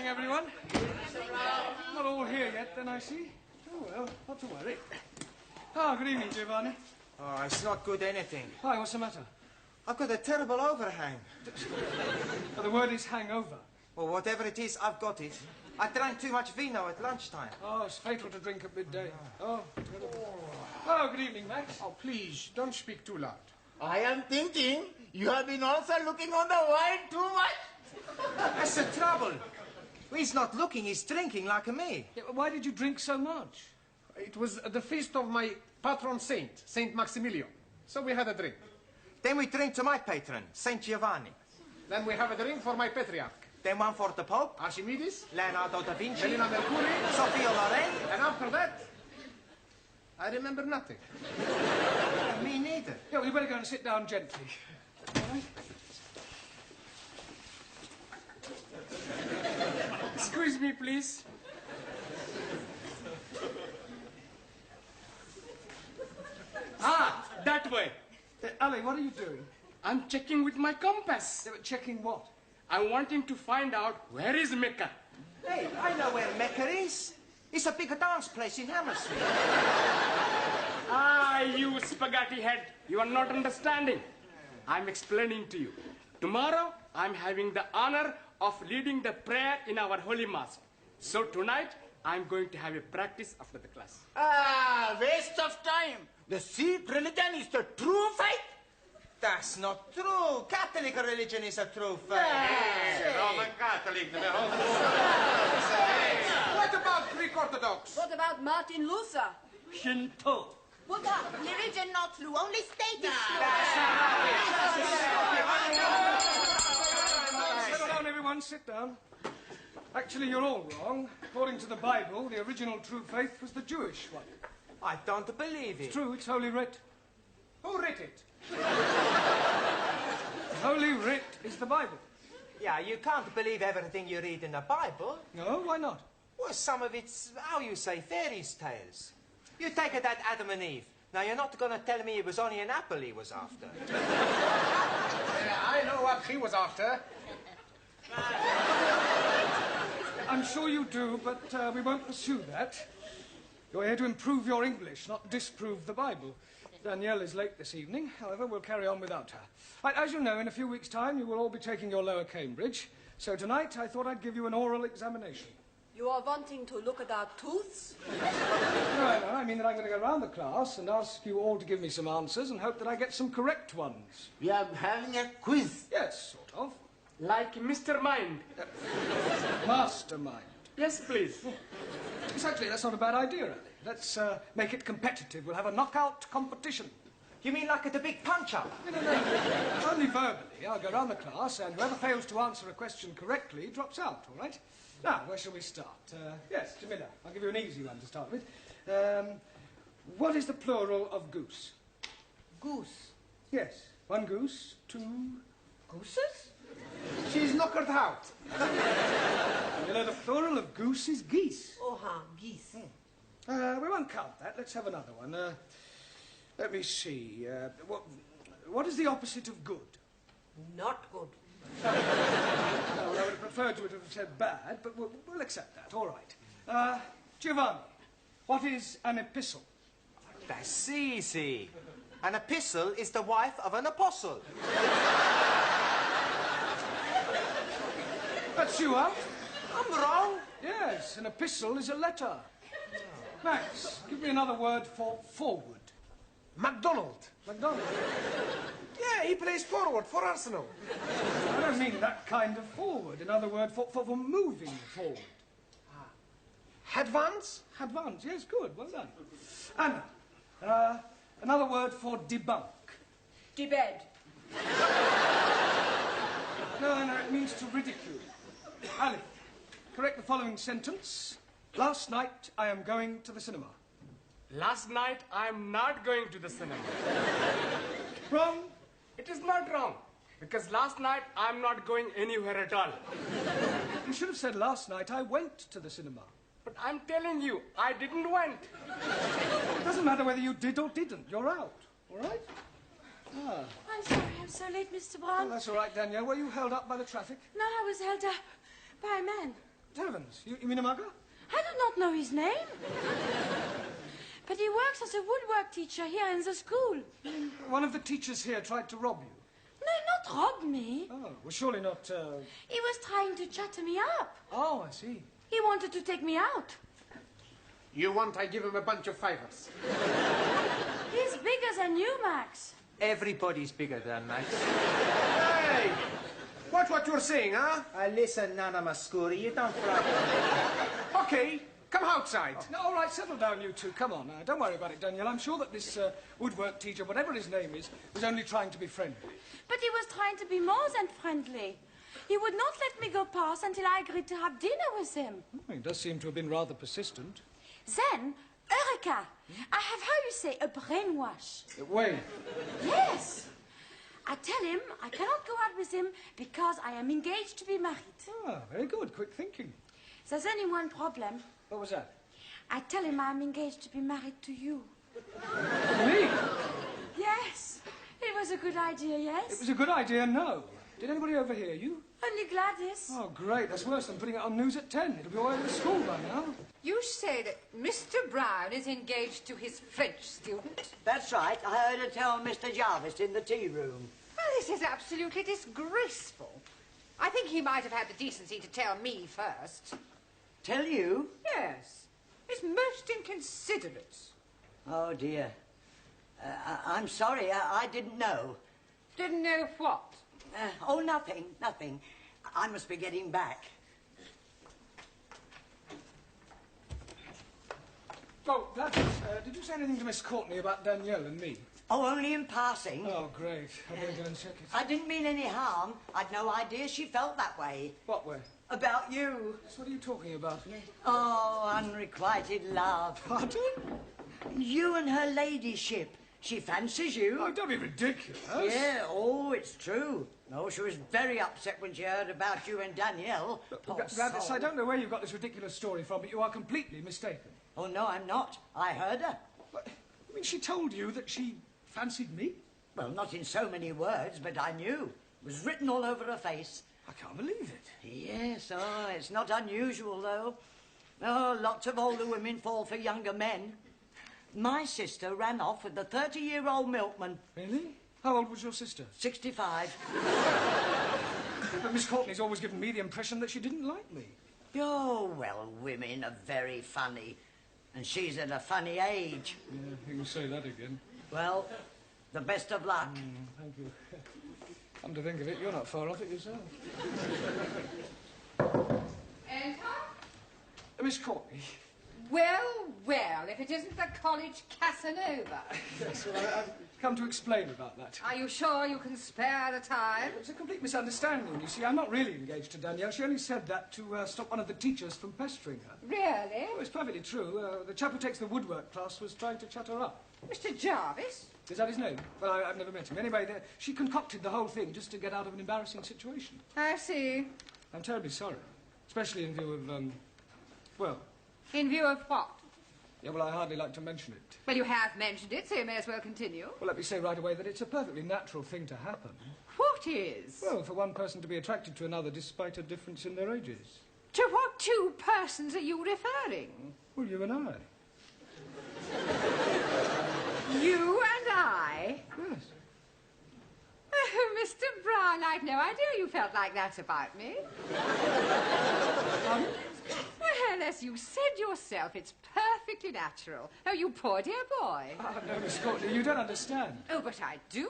evening, everyone. Not all here yet, then, I see. Oh, well, not to worry. Ah, good evening, Giovanni. Oh, it's not good anything. Why, what's the matter? I've got a terrible overhang. Well, the word is hangover. Well, whatever it is, I've got it. I drank too much vino at lunchtime. Oh, it's fatal to drink at midday. Oh, terrible. Oh, good evening, Max. Oh, please, don't speak too loud. I am thinking you have been also looking on the wine too much. That's the trouble. He's not looking, he's drinking like me. Yeah, why did you drink so much? It was the feast of my patron saint, Saint Maximilian. So we had a drink. Then we drink to my patron, Saint Giovanni. Then we have a drink for my patriarch, Then one for the Pope, Archimedes, Leonardo da Vinci, Helena Mercury, Sophia Loren. and after that, I remember nothing. Me neither. Yeah, well, you better go and sit down gently. All right? Excuse me, please. Ah, that way. Ali, what are you doing? I'm checking with my compass. Yeah, but checking what? I'm wanting to find out where is Mecca. Hey, I know where Mecca is. It's a big dance place in Hammersmith. Ah, you spaghetti head. You are not understanding. I'm explaining to you. Tomorrow, I'm having the honor of leading the prayer in our holy mosque. So tonight, I'm going to have a practice after the class. Ah, waste of time. The Sikh religion is the true faith. That's not true. Catholic religion is a true faith. Roman Catholic. What about Greek Orthodox? What about Martin Luther? Shinto. Buddha. Religion not true, only state is true. Settle down, everyone. Sit down. Actually, you're all wrong. According to the Bible, the original true faith was the Jewish one. I don't believe it. It's true, it's Holy Writ. Who wrote it? Holy Writ is the Bible. Yeah, you can't believe everything you read in the Bible. No, why not? Well, some of it's, how you say, fairy tales. You take it that Adam and Eve. Now, you're not going to tell me it was only an apple he was after. I know what he was after. I'm sure you do, but we won't pursue that. You're here to improve your English, not disprove the Bible. Danielle is late this evening. However, we'll carry on without her. Right, as you know, in a few weeks' time, you will all be taking your lower Cambridge. So tonight, I thought I'd give you an oral examination. You are wanting to look at our tooths? No, I mean that I'm going to go around the class and ask you all to give me some answers and hope that I get some correct ones. We are having a quiz. Yes, sort of. Like Mr. Mind. Mastermind. Yes, please. Exactly, that's not a bad idea, Ali. Let's make it competitive. We'll have a knockout competition. You mean like at the big punch-up? No. Only verbally. I'll go round the class, and whoever fails to answer a question correctly drops out, all right? Now, where shall we start? Yes, Jamila, I'll give you an easy one to start with. What is the plural of goose? Goose. Yes, one goose, two... Gooses? She's knockered out. You know, the plural of goose is geese. Oh, geese. We won't count that. Let's have another one. Let me see. What is the opposite of good? Not good. Well, I would have preferred you to have said bad, but we'll accept that. All right. Giovanni, what is an epistle? That's easy. An epistle is the wife of an apostle. That's you out. I'm wrong. Yes, an epistle is a letter. Max, give me another word for forward. MacDonald. McDonald. Yeah, he plays forward for Arsenal. I don't mean that kind of forward. Another word for moving forward. Advance? Advance, yes, good, well done. Anna, another word for debunk. Debed. No, it means to ridicule. Ali, correct the following sentence. Last night, I am going to the cinema. Last night, I'm not going to the cinema. Wrong. It is not wrong. Because last night, I'm not going anywhere at all. You should have said last night I went to the cinema. But I'm telling you, I didn't went. It doesn't matter whether you did or didn't. You're out. All right? I'm sorry I'm so late, Mr. Brown. Well, that's all right, Danielle. Were you held up by the traffic? No, I was held up by a man. Heavens, you mean Amaga? I do not know his name. But he works as a woodwork teacher here in the school. One of the teachers here tried to rob you. No, not rob me. Oh, well, surely not, He was trying to chatter me up. Oh, I see. He wanted to take me out. You want I give him a bunch of fivers? He's bigger than you, Max. Everybody's bigger than Max. Hey! Watch what you're saying, huh? Listen, Nana Mascuri, you don't frighten me. Okay, come outside. No, all right, settle down, you two. Come on, don't worry about it, Danielle. I'm sure that this woodwork teacher, whatever his name is, was only trying to be friendly. But he was trying to be more than friendly. He would not let me go past until I agreed to have dinner with him. Oh, he does seem to have been rather persistent. Then, Eureka! I have, how you say, a brainwash. Wait. Yes! I tell him I cannot go out with him because I am engaged to be married. Ah, very good. Quick thinking. There's only one problem. What was that? I tell him I'm engaged to be married to you. Me? Yes. It was a good idea, yes? It was a good idea, no. Did anybody overhear you? Only Gladys. Oh, great. That's worse than putting it on news at 10. It'll be all over the school by now. You say that Mr. Brown is engaged to his French student? That's right. I heard her tell Mr. Jarvis in the tea room. Well, this is absolutely disgraceful. I think he might have had the decency to tell me first. Tell you? Yes. It's most inconsiderate. Oh, dear. I'm sorry. I didn't know. Didn't know what? Oh, nothing. Nothing. I must be getting back. Oh, Gladys, did you say anything to Miss Courtney about Danielle and me? Oh, only in passing. Oh, great. I better go and check it. I didn't mean any harm. I'd no idea she felt that way. What way? About you. So what are you talking about? Oh, unrequited love. Pardon? You and her ladyship. She fancies you. Oh, don't be ridiculous. Yeah, oh, it's true. No, she was very upset when she heard about you and Danielle. Poor Gladys, soul. I don't know where you've got this ridiculous story from, but you are completely mistaken. Oh, no, I'm not. I heard her. What? I mean, she told you that she fancied me? Well, not in so many words, but I knew. It was written all over her face. I can't believe it. Yes, oh, it's not unusual, though. Oh, lots of older women fall for younger men. My sister ran off with a 30-year-old milkman. Really? How old was your sister? 65. But Miss Courtney's always given me the impression that she didn't like me. Oh, well, women are very funny. And she's at a funny age. Yeah, you can say that again. Well, the best of luck. Thank you. Come to think of it, you're not far off it yourself. Enter? Miss Courtney. Well, well, if it isn't the college Casanova. Yes, well, I've come to explain about that. Are you sure you can spare the time? It's a complete misunderstanding, you see. I'm not really engaged to Danielle. She only said that to stop one of the teachers from pestering her. Really? Oh, it's perfectly true. The chap who takes the woodwork class was trying to chat her up. Mr. Jarvis? Is that his name? Well, I've never met him. Anyway, she concocted the whole thing just to get out of an embarrassing situation. I see. I'm terribly sorry. Especially in view of, well... In view of what? Yeah, well, I hardly like to mention it. Well, you have mentioned it, so you may as well continue. Well, let me say right away that it's a perfectly natural thing to happen. What is? Well, for one person to be attracted to another despite a difference in their ages. To what two persons are you referring? Well, you and I. You and I? Yes. Oh, Mr. Brown, I've no idea you felt like that about me. Well, as you said yourself, it's perfectly natural. Oh, you poor dear boy. Oh, no, Miss Courtney, you don't understand. Oh, but I do.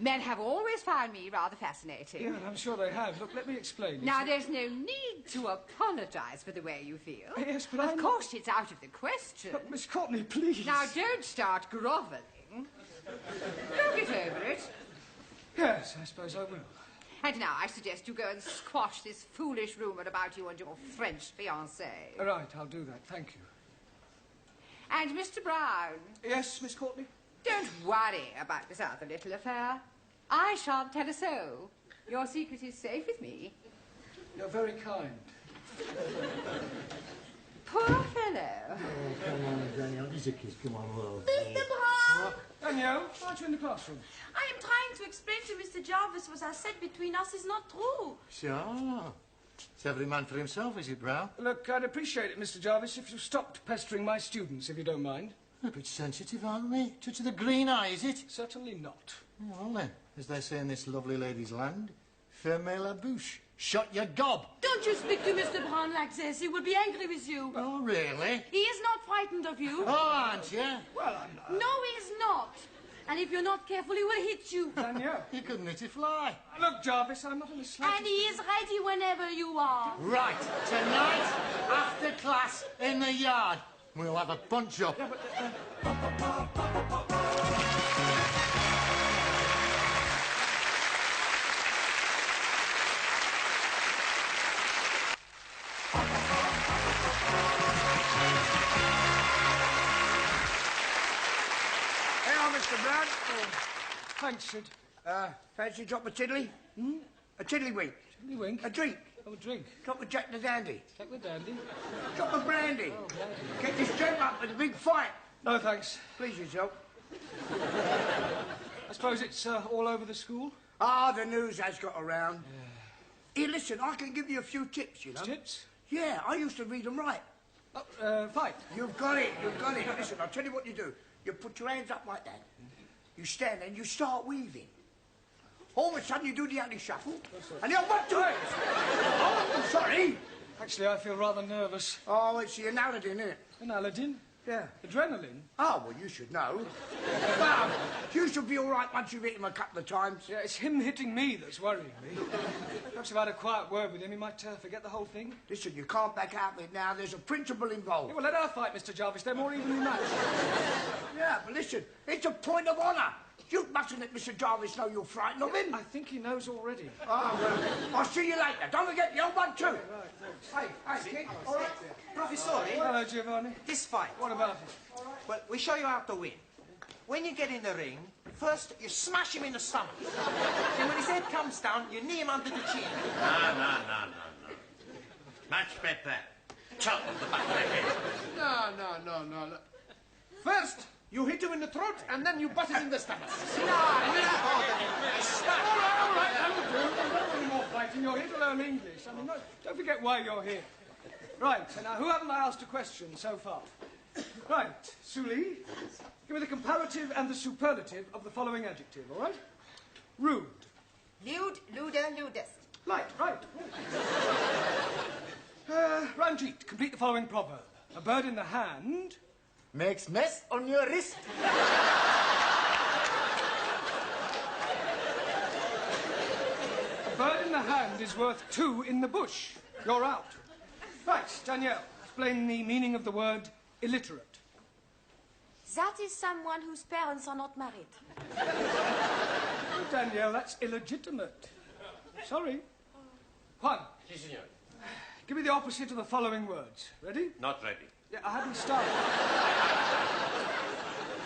Men have always found me rather fascinating. Yeah, I'm sure they have. Look, let me explain. You Now, see- there's no need to apologise for the way you feel. Yes, but Of I'm course, it's out of the question. But, Miss Courtney, please. Now, don't start grovelling. Go get over it. Yes, I suppose I will. And now I suggest you go and squash this foolish rumour about you and your French fiancée. Right, I'll do that. Thank you. And Mr. Brown, Yes, Miss Courtney? don't worry about this other little affair. I shan't tell a soul. Your secret is safe with me. You're very kind. Poor fellow. Come on, Danielle, dis a kiss. Come on, love. Mr. Brown! Danielle, aren't you in the classroom? I am trying to explain to Mr. Jarvis what I said between us is not true. So, It's every man for himself, is it, Brown? Look, I'd appreciate it, Mr. Jarvis, if you stopped pestering my students, if you don't mind. A bit sensitive, aren't we? Touch of the green eye, is it? Certainly not. Well, then, as they say in this lovely lady's land, fermez la bouche. Shut your gob. Don't you speak to Mr. Brown like this. He will be angry with you. Oh, really? He is not frightened of you. Oh, aren't you? Well, I'm not. No, he is not. And if you're not careful, he will hit you. Danielle. You couldn't hit a fly. Look, Jarvis, I'm not in the slightest... And he is ready whenever you are. Right, tonight, after class, in the yard, we'll have a punch-up. Yeah, but, Hello, Mr. Brown. Oh, thanks, Sid. Fancy a drop of tiddly? Hmm? A tiddlywink. Tiddlywink? A drink. Oh, a drink. Drop of Jack the Dandy. Jack the Dandy? Drop of brandy. Oh, brandy. Get this gent up with a big fight. No, thanks. Please yourself. I suppose it's all over the school? Ah, the news has got around. Here, listen, I can give you a few tips, you know. Tips? Yeah, I used to read them right. Oh, fight. You've got it, you've got it. Listen, I'll tell you what you do. You put your hands up like that. You stand and you start weaving. All of a sudden you do the ugly shuffle. And you're what to it? Oh, sorry. Actually, I feel rather nervous. Oh, it's the Aladdin, isn't it? An Aladdin? Yeah. Adrenaline? Oh, well, you should know. Well, you should be all right once you've hit him a couple of times. Yeah, it's him hitting me that's worrying me. Perhaps if I had a quiet word with him, he might forget the whole thing. Listen, you can't back out of it now. There's a principle involved. Yeah, well, let her fight, Mr. Jarvis. They're more evenly matched. Yeah, but listen, it's a point of honour. You mustn't let Mr. Jarvis know you're frightened of him. I think he knows already. Oh, well, I'll see you later. Don't forget the old one, too. Right, Hey, kid, all right? Professore, hello, Giovanni. this fight. What about it? Well, we show you how to win. When you get in the ring, first you smash him in the stomach. Then when his head comes down, you knee him under the chin. No. Much better. Chop on the back of the head. No. First, you hit him in the throat, and then you butt it in the stomach. All right, that'll do. Don't any more fighting. You're here to learn English. I mean, don't forget why you're here. Right, so now, who haven't I asked a question so far? Right, Suli, give me the comparative and the superlative of the following adjective, all right? Rude. Lewd, luder, ludest. Right. Ranjit, complete the following proverb. A bird in the hand... Makes mess on your wrist. A bird in the hand is worth two in the bush. You're out. Right, Danielle, explain the meaning of the word illiterate. That is someone whose parents are not married. Oh, Danielle, that's illegitimate. Sorry. Juan. Si, senor. Give me the opposite of the following words. Ready? Not ready. Yeah, I haven't started.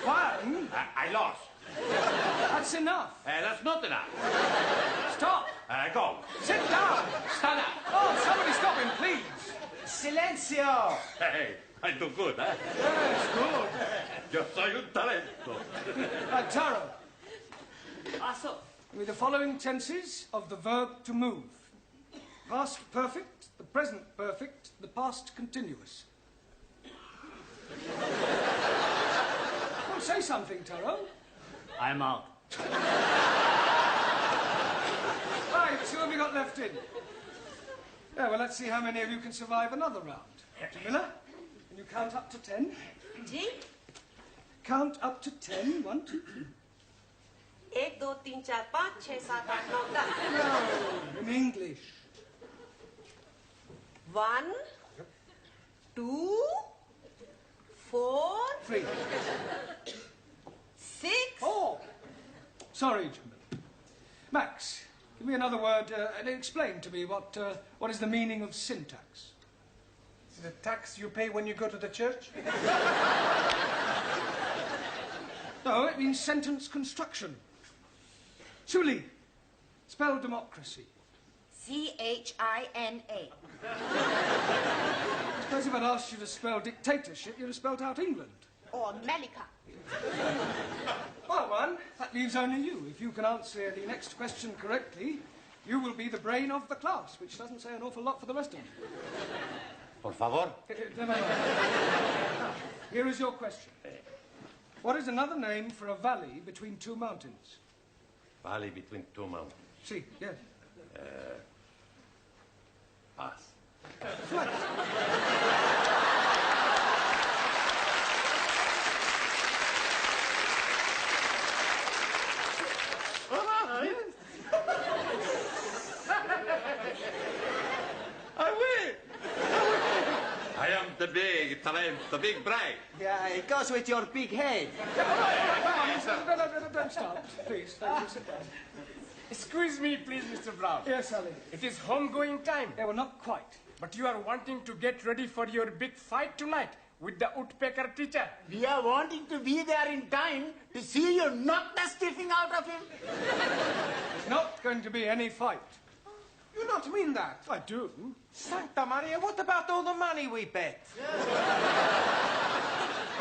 Juan, I lost. that's enough. That's not enough. Stop. Go. Sit down. Stand up. Oh, somebody stop him, please. Silencio! Hey, I do good, huh? Yes, good. Yo soy un talento. Right, Taro. Give me the following tenses of the verb to move. Past perfect, the present perfect, the past continuous. Well, say something, Taro. I'm out. Right, who have you got left in? Yeah, well, let's see how many of you can survive another round. Dr. Miller, can you count up to 10? Count up to 10. 1, 2, 3. 1, 2, 3, 4, 5, 6, 7, 8, 9, 10. No, in English. 1, 2, 4, 3. 6. 4. Sorry, Jim. Max, give me another word and explain to me what is the meaning of syntax. Is it the tax you pay when you go to the church? No, it means sentence construction. Suli, spell democracy. C-H-I-N-A. I suppose if I'd asked you to spell dictatorship, you'd have spelled out England. Or Malika. Well, one, that leaves only you. If you can answer the next question correctly, You will be the brain of the class, which doesn't say an awful lot for the rest of them. Por favor. Never mind. Now, here is your question. What is another name for a valley between two mountains? Valley between two mountains. See, yes. Pass. Flat. I will. I am the big talent, the big brain. Yeah, it goes with your big head. Don't stop, please. Thank you. Sit down. Excuse me, please, Mr. Brown. Yes, Sally. It is home-going time. Yeah, well, not quite. But you are wanting to get ready for your big fight tonight with the woodpecker teacher. We are wanting to be there in time to see you knock the stiffing out of him. There's not going to be any fight. You not mean that? I do. Santa Maria, what about all the money we bet?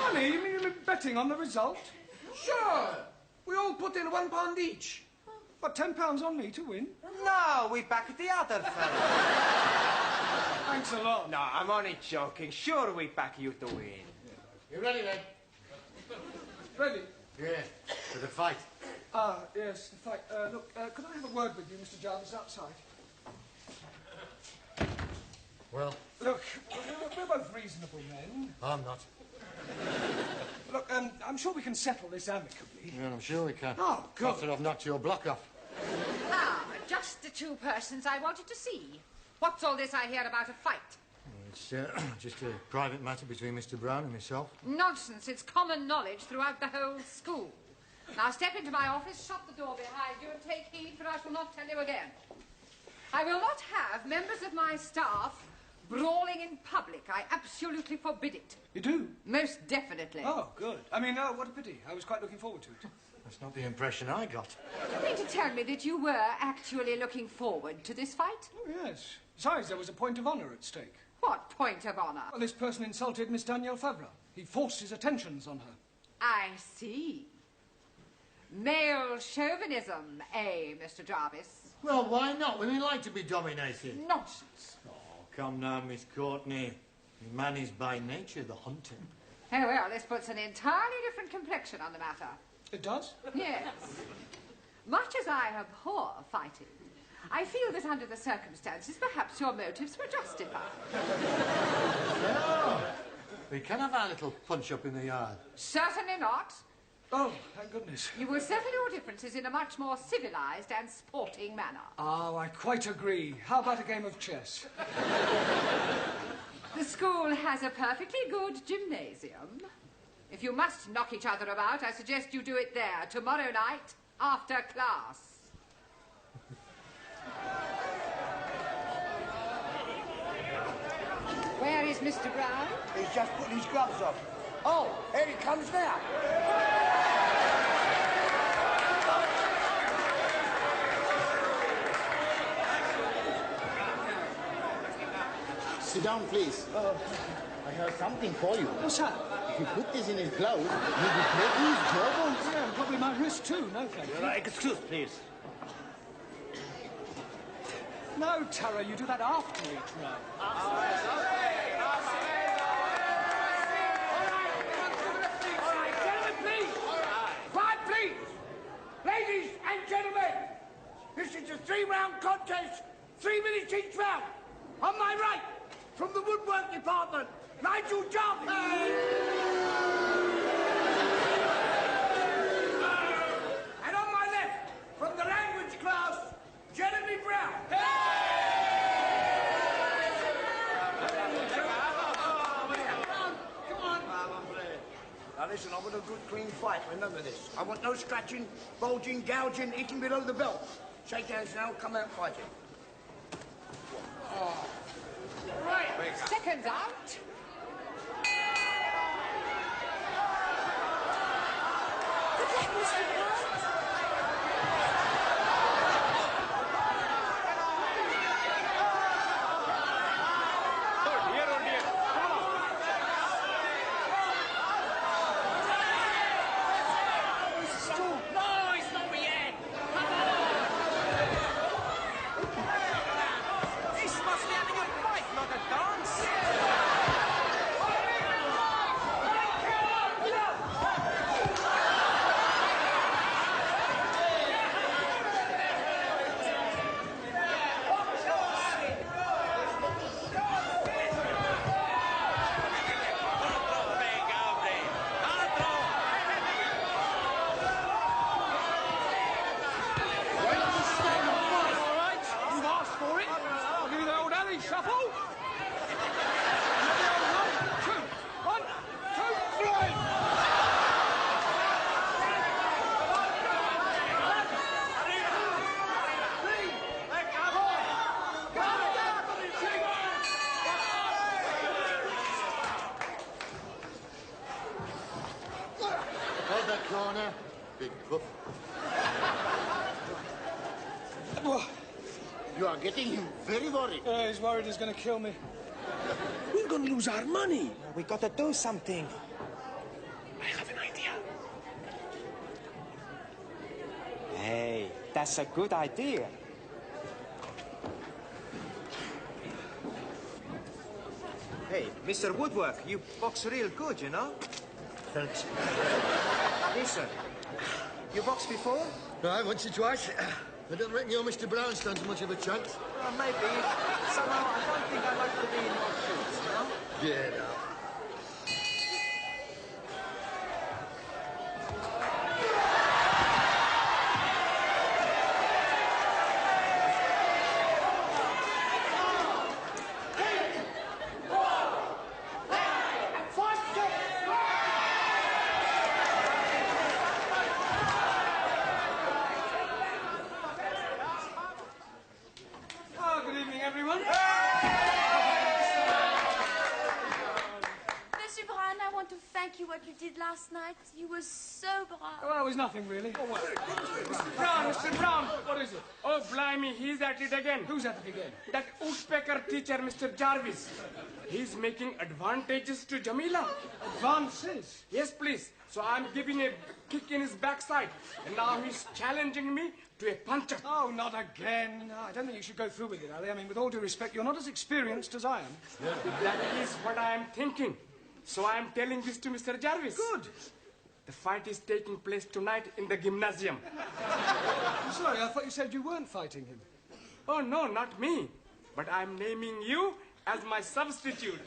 Money? You mean betting on the result? Sure. We all put in £1 each. What, £10 on me to win? No, we back the other fella. Thanks a lot. No, I'm only joking. Sure, we back you to win. You ready, then? Ready? Yeah, for the fight. Ah, yes, the fight. Look, could I have a word with you, Mr. Jarvis, outside? Well, Look, we're both reasonable men. I'm not. Look, I'm sure we can settle this amicably. Yeah, I'm sure we can. Oh, good. After I've knocked your block off. Ah, just the two persons I wanted to see. What's all this I hear about a fight? It's just a private matter between Mr. Brown and myself. Nonsense. It's common knowledge throughout the whole school. Now step into my office, shut the door behind you, and take heed, for I shall not tell you again. I will not have members of my staff brawling in public. I absolutely forbid it. You do? Most definitely. Oh, good. I mean, what a pity. I was quite looking forward to it. That's not the impression I got. Do you mean to tell me that you were actually looking forward to this fight? Oh, yes. Besides, there was a point of honour at stake. What point of honour? Well, this person insulted Miss Danielle Favre. He forced his attentions on her. I see. Male chauvinism, eh, Mr. Jarvis? Well, why not? Women like to be dominated. Nonsense. Oh, come now, Miss Courtney. Man is by nature the hunter. Oh, well, this puts an entirely different complexion on the matter. It does? Yes. Much as I abhor fighting, I feel that under the circumstances, perhaps your motives were justified. No. We can have our little punch-up in the yard. Certainly not. Oh, thank goodness. You will settle your differences in a much more civilized and sporting manner. Oh, I quite agree. How about a game of chess? The school has a perfectly good gymnasium. If you must knock each other about, I suggest you do it there tomorrow night after class. Where is Mr. Brown? He's just putting his gloves on. Oh, here he comes now. Sit down, please. I have something for you. What's that? If you put this in his glove, you'll be breaking his jawbones. Yeah, and probably my wrist too. No, thank you. Excuse, please. No, Tara, you do that after each round. All right, gentlemen, please. Quiet, please. Ladies and gentlemen, this is a 3-round contest, 3 minutes each round. On my right, from the woodwork department, Nigel Jarvis. And on my left, from the language class, Jeremy Brown. Come on. Now listen, I want a good clean fight, remember this. I want no scratching, bulging, gouging, eating below the belt. Shake hands now, come out fighting. Right, seconds out. Good luck, Mr. Brown. No, it's not me yet. Come on. corner. Big puff. You are getting him very worried. He's worried he's going to kill me. We're going to lose our money. We got to do something. I have an idea. Hey, that's a good idea. Hey, Mr. Woodwork, you box real good, you know? Thanks. Listen, you boxed before? Right, once or twice. I don't reckon your Mr. Brown stands much of a chance. Maybe. Somehow, I don't think I like to be in your shoes, you know? Get out. Good evening, everyone. Monsieur Brown, I want to thank you what you did last night. You were so brave. Well, it was nothing, really. Brown, Mr. Brown. What is it? Oh, blimey, he's at it again. Who's at it again? That woodpecker teacher, Mr. Jarvis. He's making advantages to Jamila. Advances? Yes, please. So I'm giving a kick in his backside. And now he's challenging me to a punch-up. Oh, not again. No, I don't think you should go through with it, Ali. I mean, with all due respect, you're not as experienced as I am. That is what I am thinking. So I am telling this to Mr. Jarvis. Good. The fight is taking place tonight in the gymnasium. I'm sorry, I thought you said you weren't fighting him. Oh, no, not me. But I'm naming you as my substitute.